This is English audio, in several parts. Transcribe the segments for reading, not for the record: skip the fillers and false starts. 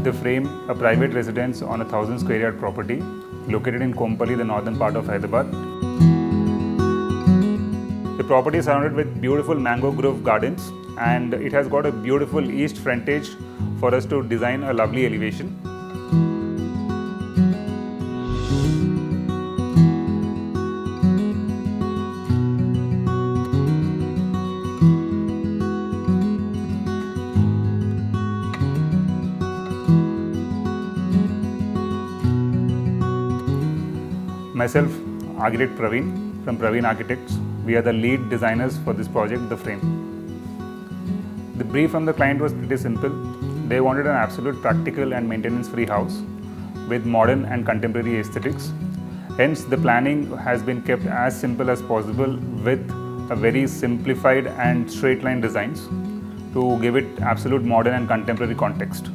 The frame, a private residence on a 1,000 square yard property located in Kompally, the northern part of Hyderabad. The property is surrounded with beautiful mango grove gardens, and it has got a beautiful east frontage for us to design a lovely elevation. Myself, Architect Praveen from Praveen Architects. We are the lead designers for this project, The Frame. The brief from the client was pretty simple. They wanted an absolute practical and maintenance-free house with modern and contemporary aesthetics. Hence, the planning has been kept as simple as possible with a very simplified and straight-line designs to give it absolute modern and contemporary context.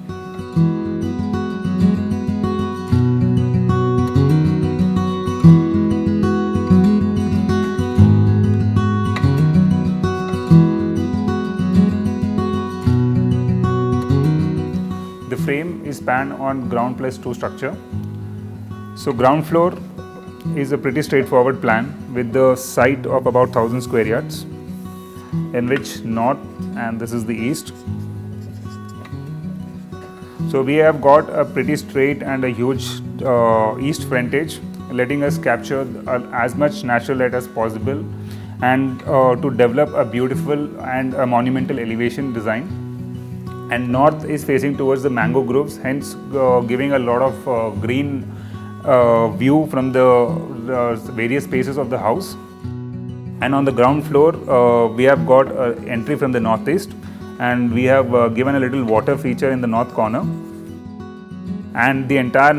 The frame is spanned on ground plus 2 structure. So ground floor is a pretty straightforward plan with the site of about 1,000 square yards, in which north and this is the east. So we have got a pretty straight and a huge east frontage, letting us capture as much natural light as possible and to develop a beautiful and a monumental elevation design. And north is facing towards the mango groves, hence giving a lot of green view from the various spaces of the house. And on the ground floor, we have got an entry from the northeast, and we have given a little water feature in the north corner. And the entire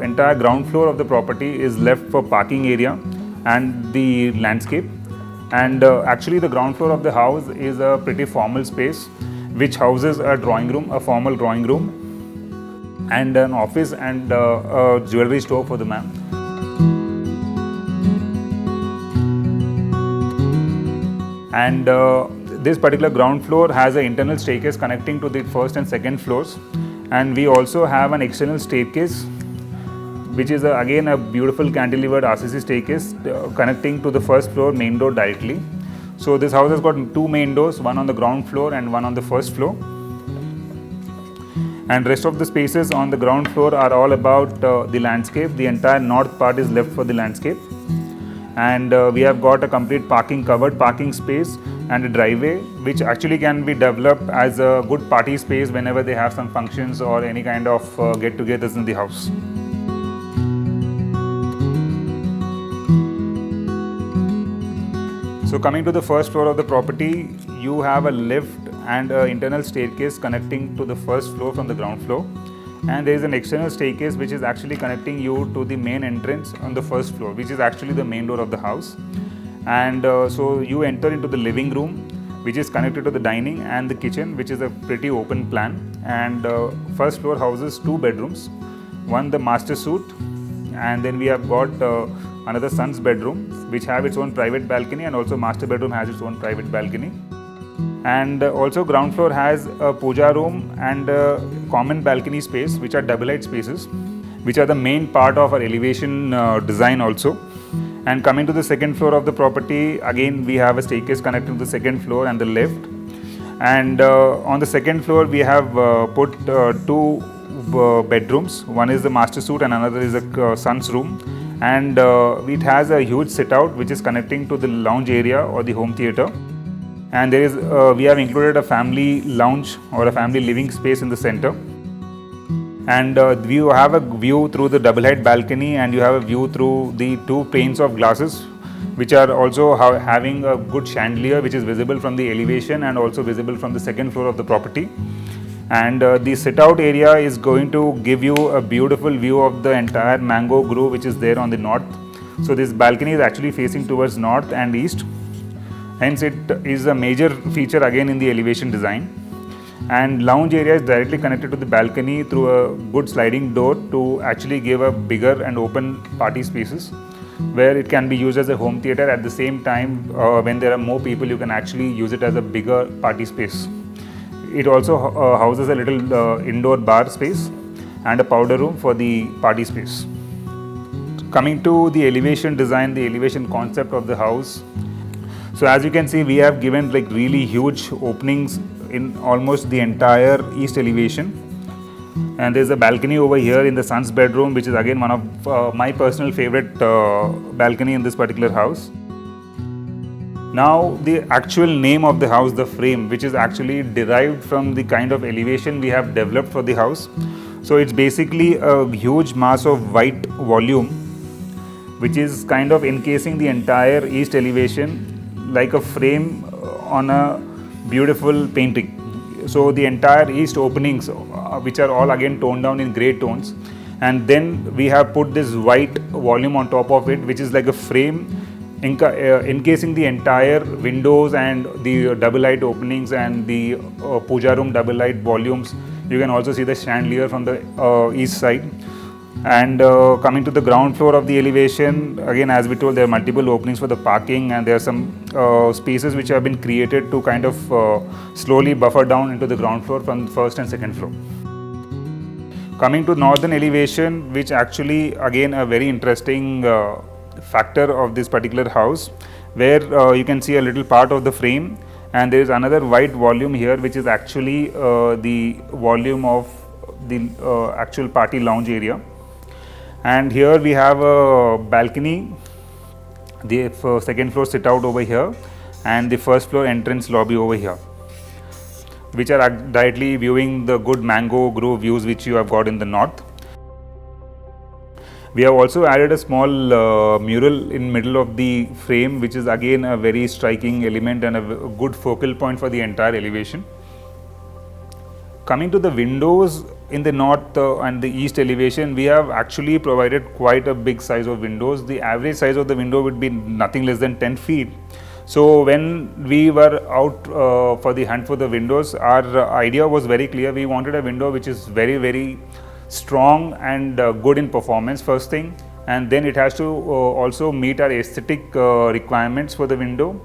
entire ground floor of the property is left for parking area and the landscape. And actually, the ground floor of the house is a pretty formal space, which houses a drawing room, a formal drawing room, and an office and a jewelry store for the ma'am. And this particular ground floor has an internal staircase connecting to the first and second floors, and we also have an external staircase, which is again a beautiful cantilevered RCC staircase connecting to the first floor main door directly. So this house has got 2 main doors, one on the ground floor and one on the first floor. And rest of the spaces on the ground floor are all about the landscape. The entire north part is left for the landscape. And we have got a complete covered parking space and a driveway, which actually can be developed as a good party space whenever they have some functions or any kind of get-togethers in the house. So coming to the first floor of the property, you have a lift and an internal staircase connecting to the first floor from the ground floor. And there is an external staircase which is actually connecting you to the main entrance on the first floor, which is actually the main door of the house. And so you enter into the living room, which is connected to the dining and the kitchen, which is a pretty open plan. And first floor houses 2 bedrooms, one the master suite, and then we have got another son's bedroom, which have its own private balcony, and also master bedroom has its own private balcony. And also ground floor has a puja room and a common balcony space, which are double height spaces, which are the main part of our elevation design also. And coming to the second floor of the property, again we have a staircase connecting to the second floor and the lift. And on the second floor we have put 2 bedrooms. One is the master suite and another is a son's room. And it has a huge sit out which is connecting to the lounge area or the home theatre. And there is we have included a family lounge or a family living space in the center. And you have a view through the double height balcony, and you have a view through the 2 panes of glasses, which are also having a good chandelier which is visible from the elevation and also visible from the second floor of the property. And the sit out area is going to give you a beautiful view of the entire mango grove which is there on the north. So this balcony is actually facing towards north and east. Hence it is a major feature again in the elevation design. And lounge area is directly connected to the balcony through a good sliding door to actually give a bigger and open party spaces. where it can be used as a home theater. At the same time, when there are more people, you can actually use it as a bigger party space. It also houses a little indoor bar space and a powder room for the party space. Coming to the elevation design, the elevation concept of the house. So as you can see, we have given like really huge openings in almost the entire east elevation. And there's a balcony over here in the son's bedroom, which is again one of my personal favorite balcony in this particular house. Now the actual name of the house, the frame, which is actually derived from the kind of elevation we have developed for the house. So it's basically a huge mass of white volume, which is kind of encasing the entire east elevation like a frame on a beautiful painting. So the entire east openings, which are all again toned down in grey tones, and then we have put this white volume on top of it, which is like a frame encasing the entire windows and the double light openings and the puja room double light volumes. You can also see the chandelier from the east side. And coming to the ground floor of the elevation, again as we told, there are multiple openings for the parking, and there are some spaces which have been created to kind of slowly buffer down into the ground floor from first and second floor. Coming to northern elevation, which actually again a very interesting factor of this particular house, where you can see a little part of the frame, and there is another white volume here, which is actually the volume of the actual party lounge area. And here we have a balcony, the second floor sit out over here, and the first floor entrance lobby over here, which are directly viewing the good mango grove views which you have got in the north. We have also added a small mural in middle of the frame, which is again a very striking element and a good focal point for the entire elevation. Coming to the windows in the north and the east elevation, we have actually provided quite a big size of windows. The average size of the window would be nothing less than 10 feet. So when we were out for the hunt for the windows, our idea was very clear. We wanted a window which is very, very strong and good in performance, first thing, and then it has to also meet our aesthetic requirements for the window,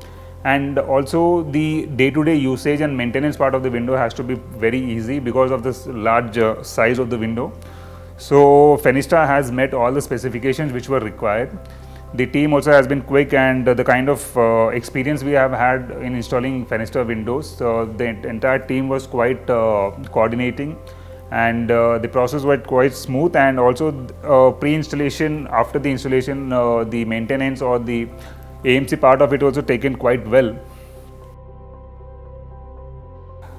and also the day-to-day usage and maintenance part of the window has to be very easy because of this large size of the window. So Fenesta has met all the specifications which were required. The team also has been quick, and the kind of experience we have had in installing Fenesta windows, the entire team was quite coordinating, and the process was quite smooth, and also pre-installation, after the installation, the maintenance or the AMC part of it also taken quite well.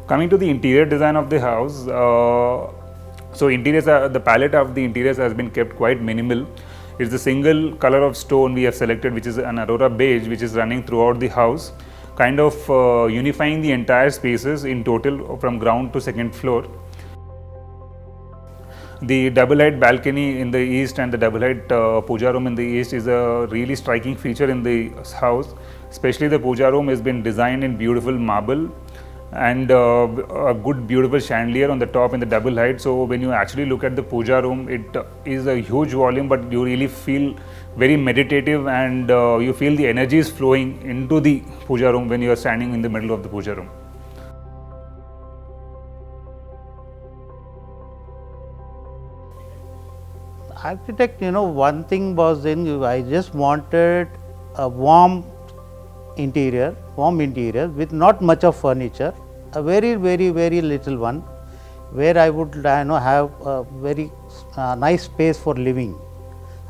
Coming to the interior design of the house, so interiors the palette of the interiors has been kept quite minimal. It's the single color of stone we have selected, which is an Aurora beige, which is running throughout the house, kind of unifying the entire spaces in total from ground to second floor. The double height balcony in the east and the double height puja room in the east is a really striking feature in the house. Especially the puja room has been designed in beautiful marble and a good beautiful chandelier on the top in the double height. So when you actually look at the puja room, it is a huge volume, but you really feel very meditative, and you feel the energy is flowing into the puja room when you are standing in the middle of the puja room. Architect, one thing was I just wanted a warm interior with not much of furniture, a very, very, very little one, where I would have a very nice space for living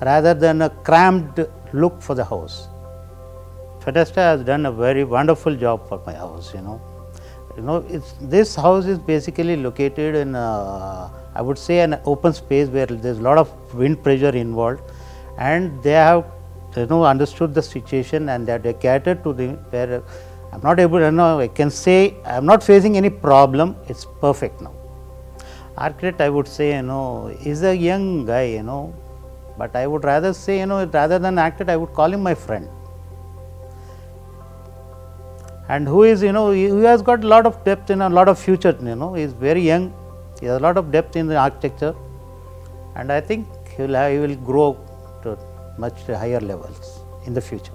rather than a cramped look for the house. Fenesta has done a very wonderful job for my house. This house is basically located in I would say an open space where there is a lot of wind pressure involved, and they have understood the situation, and that they catered to the where I am not able I can say I am not facing any problem. It's perfect now. Architect, I would say is a young guy, but I would rather say rather than architect, I would call him my friend, and who is he has got a lot of depth in a lot of future. He is very young. He has a lot of depth in the architecture, and I think he will grow to much higher levels in the future.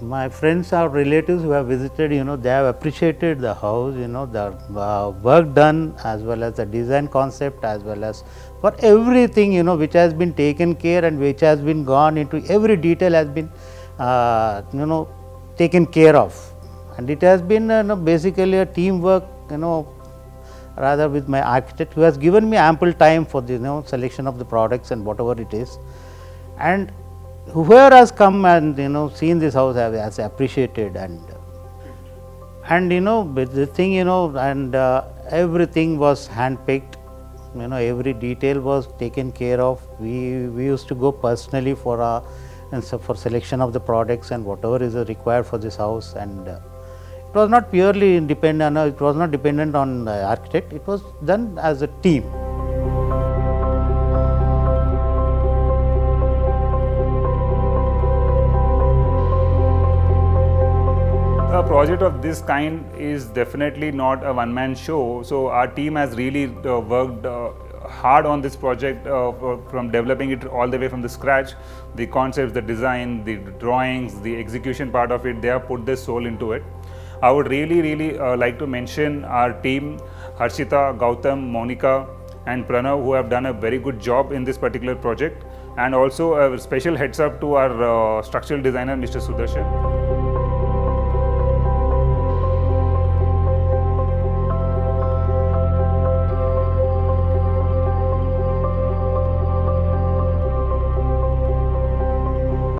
My friends or relatives who have visited, they have appreciated the house, the work done, as well as the design concept, as well as for everything, which has been taken care and which has been gone into every detail has been, taken care of. And it has been basically a teamwork, rather with my architect, who has given me ample time for the selection of the products and whatever it is. And whoever has come and seen this house has appreciated, and but the thing and everything was handpicked, every detail was taken care of. We used to go personally for for selection of the products and whatever is required for this house, and it was not purely independent, it was not dependent on the architect, it was done as a team. A project of this kind is definitely not a one-man show. So our team has really worked hard on this project, from developing it all the way from the scratch. The concepts, the design, the drawings, the execution part of it, they have put their soul into it. I would really like to mention our team, Harshita, Gautam, Monica and Pranav, who have done a very good job in this particular project. And also a special heads up to our structural designer, Mr. Sudarshan.